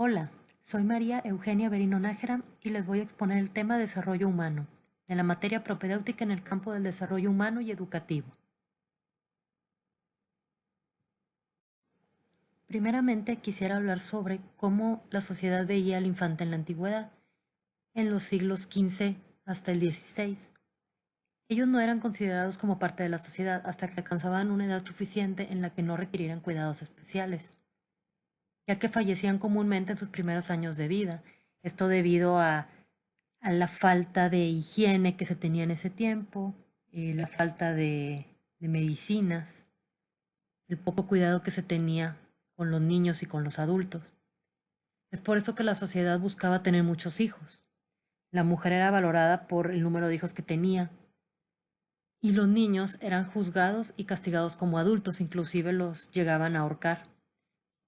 Hola, soy María Eugenia Berino Nájera y les voy a exponer el tema desarrollo humano, de la materia propedéutica en el campo del desarrollo humano y educativo. Primeramente quisiera hablar sobre cómo la sociedad veía al infante en la antigüedad, en los siglos XV hasta el XVI. Ellos no eran considerados como parte de la sociedad hasta que alcanzaban una edad suficiente en la que no requirieran cuidados especiales, ya que fallecían comúnmente en sus primeros años de vida, esto debido a la falta de higiene que se tenía en ese tiempo, la falta de medicinas, el poco cuidado que se tenía con los niños y con los adultos. Es por eso que la sociedad buscaba tener muchos hijos. La mujer era valorada por el número de hijos que tenía y los niños eran juzgados y castigados como adultos, inclusive los llegaban a ahorcar,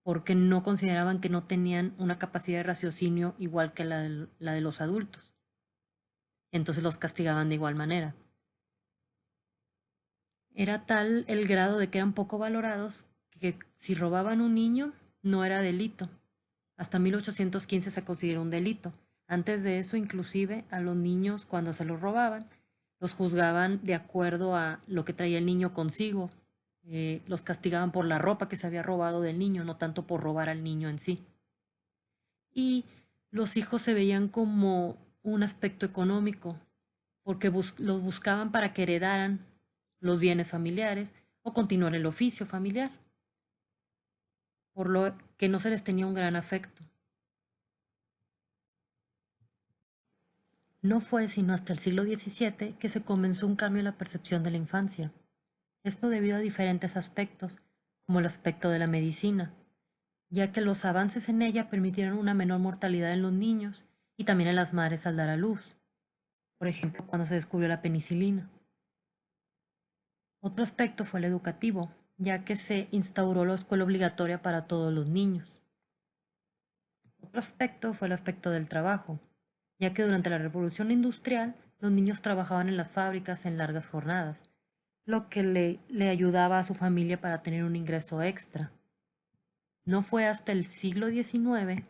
porque no consideraban que no tenían una capacidad de raciocinio igual que la de los adultos. Entonces los castigaban de igual manera. Era tal el grado de que eran poco valorados que si robaban un niño no era delito. Hasta 1815 se consideró un delito. Antes de eso, inclusive, a los niños, cuando se los robaban, los juzgaban de acuerdo a lo que traía el niño consigo. Los castigaban por la ropa que se había robado del niño, no tanto por robar al niño en sí. Y los hijos se veían como un aspecto económico, porque los buscaban para que heredaran los bienes familiares o continuar el oficio familiar, por lo que no se les tenía un gran afecto. No fue sino hasta el siglo XVII que se comenzó un cambio en la percepción de la infancia. Esto debido a diferentes aspectos, como el aspecto de la medicina, ya que los avances en ella permitieron una menor mortalidad en los niños y también en las madres al dar a luz. Por ejemplo, cuando se descubrió la penicilina. Otro aspecto fue el educativo, ya que se instauró la escuela obligatoria para todos los niños. Otro aspecto fue el aspecto del trabajo, ya que durante la revolución industrial los niños trabajaban en las fábricas en largas jornadas, lo que le ayudaba a su familia para tener un ingreso extra. No fue hasta el siglo XIX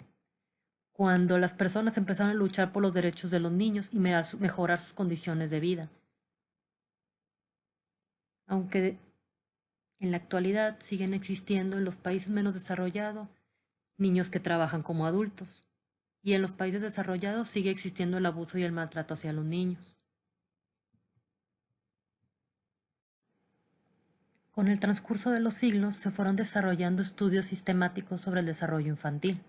cuando las personas empezaron a luchar por los derechos de los niños y mejorar sus condiciones de vida. Aunque en la actualidad siguen existiendo en los países menos desarrollados niños que trabajan como adultos, y en los países desarrollados sigue existiendo el abuso y el maltrato hacia los niños. Con el transcurso de los siglos se fueron desarrollando estudios sistemáticos sobre el desarrollo infantil,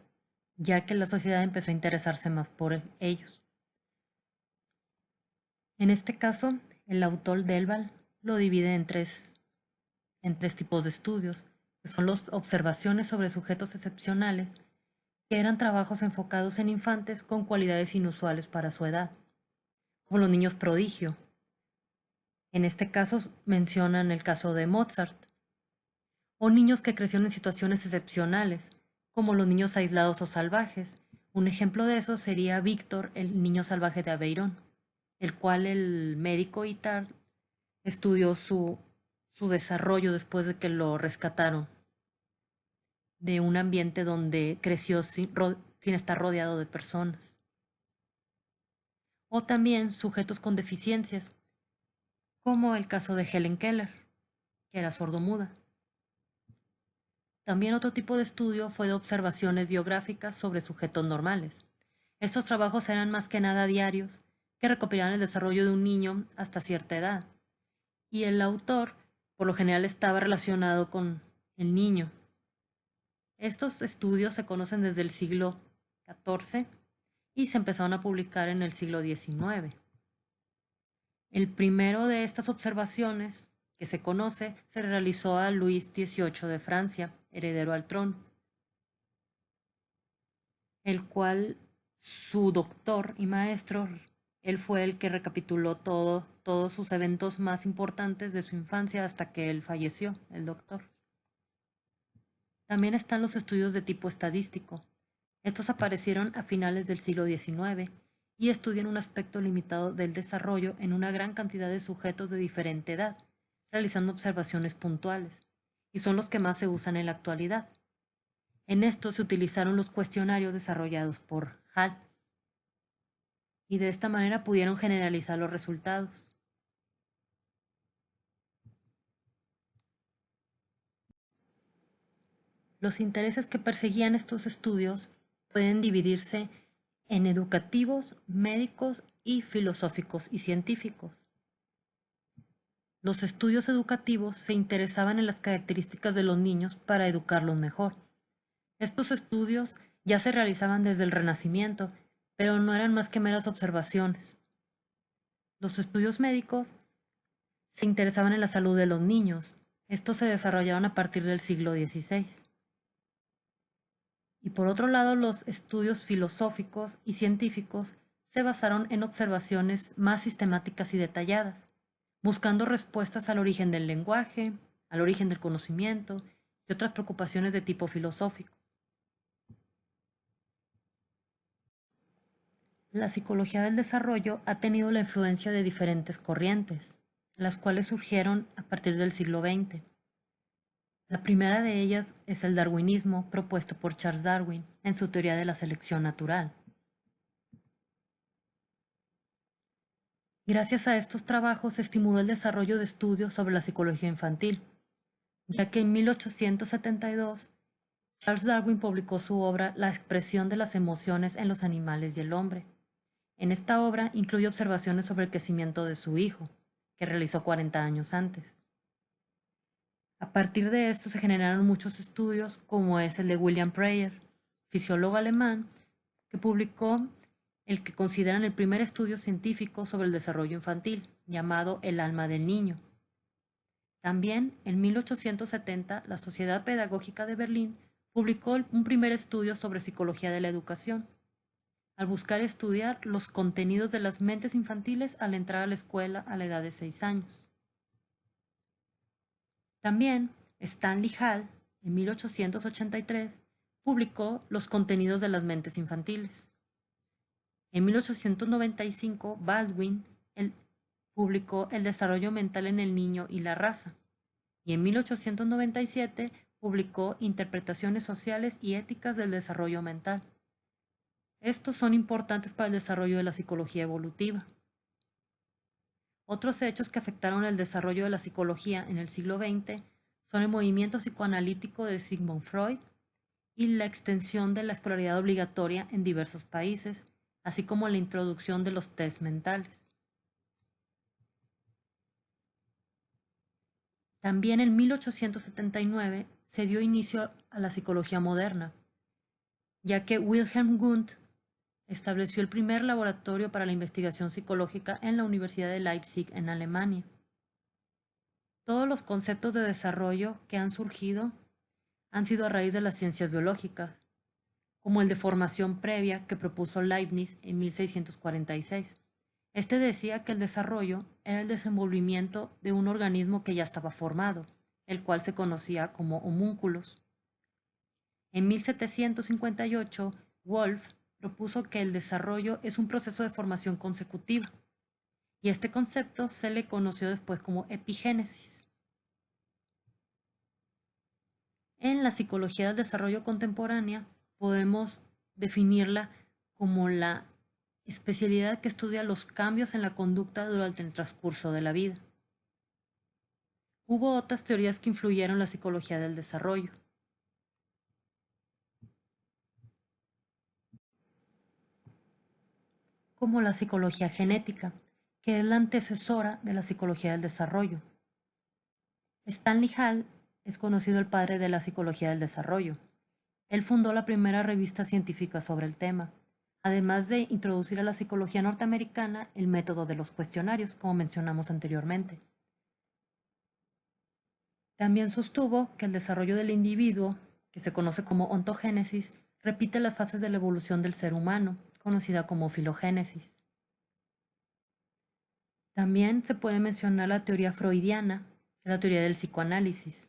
ya que la sociedad empezó a interesarse más por ellos. En este caso, el autor Delval lo divide en tres tipos de estudios, que son las observaciones sobre sujetos excepcionales, que eran trabajos enfocados en infantes con cualidades inusuales para su edad, como los niños prodigio. En este caso mencionan el caso de Mozart, o niños que crecieron en situaciones excepcionales, como los niños aislados o salvajes. Un ejemplo de eso sería Víctor, el niño salvaje de Aveirón, el cual el médico Itard estudió su desarrollo después de que lo rescataron de un ambiente donde creció sin estar rodeado de personas. O también sujetos con deficiencias, como el caso de Helen Keller, que era sordomuda. También otro tipo de estudio fue de observaciones biográficas sobre sujetos normales. Estos trabajos eran más que nada diarios, que recopilaban el desarrollo de un niño hasta cierta edad, y el autor por lo general estaba relacionado con el niño. Estos estudios se conocen desde el siglo XIV y se empezaron a publicar en el siglo XIX. El primero de estas observaciones que se conoce se realizó a Luis XVIII de Francia, heredero al trono, el cual su doctor y maestro, él fue el que recapituló todos sus eventos más importantes de su infancia hasta que él falleció, el doctor. También están los estudios de tipo estadístico. Estos aparecieron a finales del siglo XIX y estudian un aspecto limitado del desarrollo en una gran cantidad de sujetos de diferente edad, realizando observaciones puntuales, y son los que más se usan en la actualidad. En esto se utilizaron los cuestionarios desarrollados por Hall y de esta manera pudieron generalizar los resultados. Los intereses que perseguían estos estudios pueden dividirse en educativos, médicos y filosóficos y científicos. Los estudios educativos se interesaban en las características de los niños para educarlos mejor. Estos estudios ya se realizaban desde el Renacimiento, pero no eran más que meras observaciones. Los estudios médicos se interesaban en la salud de los niños. Estos se desarrollaron a partir del siglo XVI. Y por otro lado, los estudios filosóficos y científicos se basaron en observaciones más sistemáticas y detalladas, buscando respuestas al origen del lenguaje, al origen del conocimiento y otras preocupaciones de tipo filosófico. La psicología del desarrollo ha tenido la influencia de diferentes corrientes, las cuales surgieron a partir del siglo XX. La primera de ellas es el darwinismo propuesto por Charles Darwin en su teoría de la selección natural. Gracias a estos trabajos se estimuló el desarrollo de estudios sobre la psicología infantil, ya que en 1872 Charles Darwin publicó su obra La expresión de las emociones en los animales y el hombre. En esta obra incluye observaciones sobre el crecimiento de su hijo, que realizó 40 años antes. A partir de esto se generaron muchos estudios, como es el de William Preyer, fisiólogo alemán, que publicó el que consideran el primer estudio científico sobre el desarrollo infantil, llamado El alma del niño. También, en 1870, la Sociedad Pedagógica de Berlín publicó un primer estudio sobre psicología de la educación, al buscar estudiar los contenidos de las mentes infantiles al entrar a la escuela a la edad de 6 años. También Stanley Hall, en 1883, publicó los contenidos de las mentes infantiles. En 1895, Baldwin publicó El desarrollo mental en el niño y la raza. Y en 1897 publicó Interpretaciones sociales y éticas del desarrollo mental. Estos son importantes para el desarrollo de la psicología evolutiva. Otros hechos que afectaron el desarrollo de la psicología en el siglo XX son el movimiento psicoanalítico de Sigmund Freud y la extensión de la escolaridad obligatoria en diversos países, así como la introducción de los test mentales. También en 1879 se dio inicio a la psicología moderna, ya que Wilhelm Wundt estableció el primer laboratorio para la investigación psicológica en la Universidad de Leipzig, en Alemania. Todos los conceptos de desarrollo que han surgido han sido a raíz de las ciencias biológicas, como el de formación previa que propuso Leibniz en 1646. Este decía que el desarrollo era el desenvolvimiento de un organismo que ya estaba formado, el cual se conocía como homúnculos. En 1758, Wolff propuso que el desarrollo es un proceso de formación consecutiva, y este concepto se le conoció después como epigénesis. En la psicología del desarrollo contemporánea podemos definirla como la especialidad que estudia los cambios en la conducta durante el transcurso de la vida. Hubo otras teorías que influyeron en la psicología del desarrollo. Como la psicología genética, que es la antecesora de la psicología del desarrollo. Stanley Hall es conocido el padre de la psicología del desarrollo. Él fundó la primera revista científica sobre el tema, además de introducir a la psicología norteamericana el método de los cuestionarios, como mencionamos anteriormente. También sostuvo que el desarrollo del individuo, que se conoce como ontogénesis, repite las fases de la evolución del ser humano, conocida como filogénesis. También se puede mencionar la teoría freudiana, que es la teoría del psicoanálisis.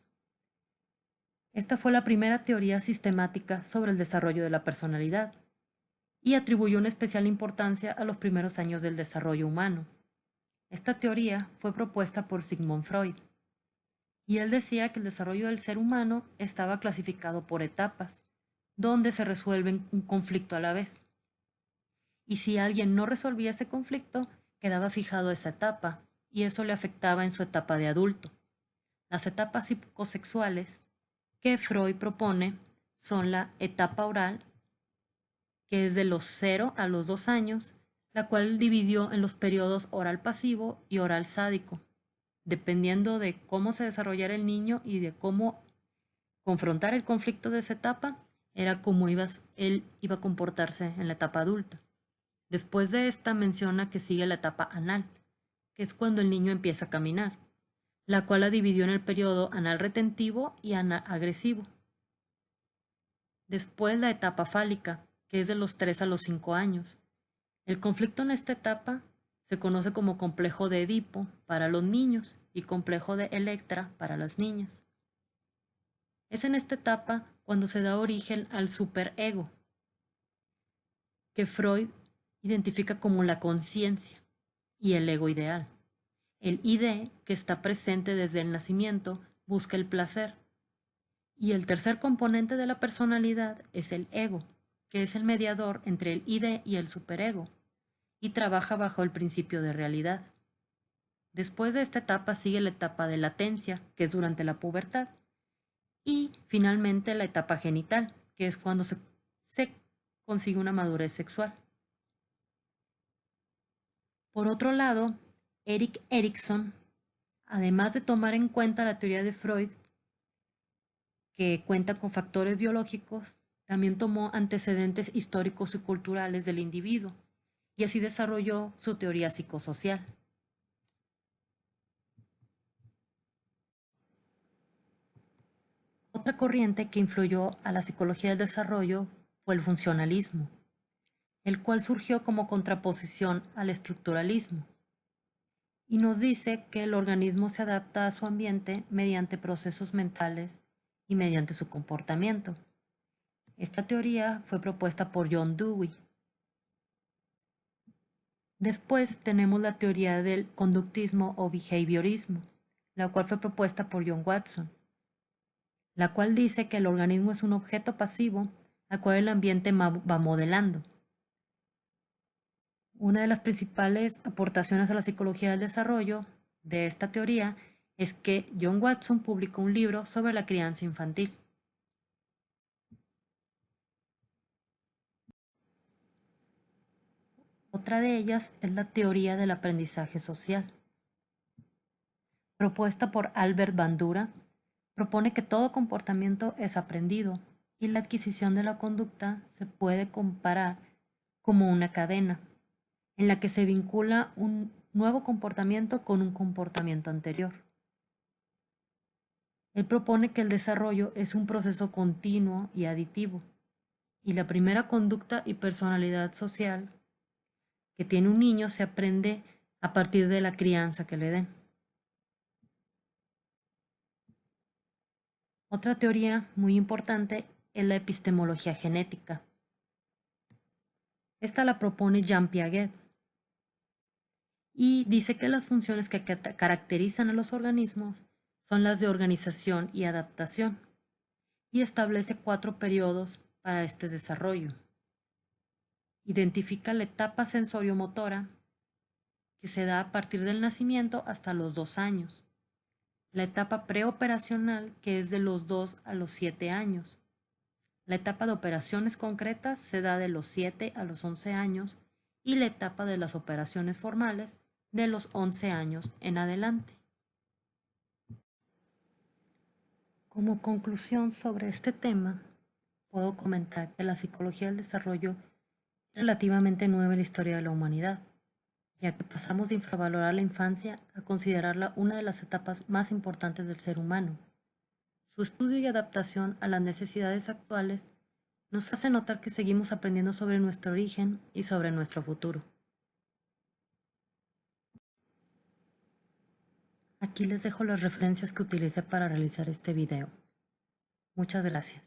Esta fue la primera teoría sistemática sobre el desarrollo de la personalidad y atribuyó una especial importancia a los primeros años del desarrollo humano. Esta teoría fue propuesta por Sigmund Freud, y él decía que el desarrollo del ser humano estaba clasificado por etapas, donde se resuelve un conflicto a la vez. Y si alguien no resolvía ese conflicto, quedaba fijado a esa etapa, y eso le afectaba en su etapa de adulto. Las etapas psicosexuales que Freud propone son la etapa oral, que es de los 0 a los 2 años, la cual dividió en los periodos oral pasivo y oral sádico, dependiendo de cómo se desarrollara el niño y de cómo confrontar el conflicto de esa etapa, era cómo él iba a comportarse en la etapa adulta. Después de esta menciona que sigue la etapa anal, que es cuando el niño empieza a caminar, la cual la dividió en el periodo anal retentivo y anal agresivo. Después la etapa fálica, que es de los 3 a los 5 años. El conflicto en esta etapa se conoce como complejo de Edipo para los niños y complejo de Electra para las niñas. Es en esta etapa cuando se da origen al superego, que Freud identifica como la conciencia y el ego ideal. El ID, que está presente desde el nacimiento, busca el placer. Y el tercer componente de la personalidad es el ego, que es el mediador entre el ID y el superego, y trabaja bajo el principio de realidad. Después de esta etapa sigue la etapa de latencia, que es durante la pubertad, y finalmente la etapa genital, que es cuando se consigue una madurez sexual. Por otro lado, Erik Erikson, además de tomar en cuenta la teoría de Freud, que cuenta con factores biológicos, también tomó antecedentes históricos y culturales del individuo, y así desarrolló su teoría psicosocial. Otra corriente que influyó a la psicología del desarrollo fue el funcionalismo, el cual surgió como contraposición al estructuralismo, y nos dice que el organismo se adapta a su ambiente mediante procesos mentales y mediante su comportamiento. Esta teoría fue propuesta por John Dewey. Después tenemos la teoría del conductismo o behaviorismo, la cual fue propuesta por John Watson, la cual dice que el organismo es un objeto pasivo al cual el ambiente va modelando. Una de las principales aportaciones a la psicología del desarrollo de esta teoría es que John Watson publicó un libro sobre la crianza infantil. Otra de ellas es la teoría del aprendizaje social. Propuesta por Albert Bandura, propone que todo comportamiento es aprendido y la adquisición de la conducta se puede comparar como una cadena en la que se vincula un nuevo comportamiento con un comportamiento anterior. Él propone que el desarrollo es un proceso continuo y aditivo, y la primera conducta y personalidad social que tiene un niño se aprende a partir de la crianza que le den. Otra teoría muy importante es la epistemología genética. Esta la propone Jean Piaget y dice que las funciones que caracterizan a los organismos son las de organización y adaptación, y establece 4 periodos para este desarrollo. Identifica la etapa sensoriomotora, que se da a partir del nacimiento hasta los 2 años, la etapa preoperacional, que es de los 2 a los 7 años, la etapa de operaciones concretas se da de los 7 a los 11 años y la etapa de las operaciones formales de los 11 años en adelante. Como conclusión sobre este tema, puedo comentar que la psicología del desarrollo es relativamente nueva en la historia de la humanidad, ya que pasamos de infravalorar la infancia a considerarla una de las etapas más importantes del ser humano. Su estudio y adaptación a las necesidades actuales nos hace notar que seguimos aprendiendo sobre nuestro origen y sobre nuestro futuro. Aquí les dejo las referencias que utilicé para realizar este video. Muchas gracias.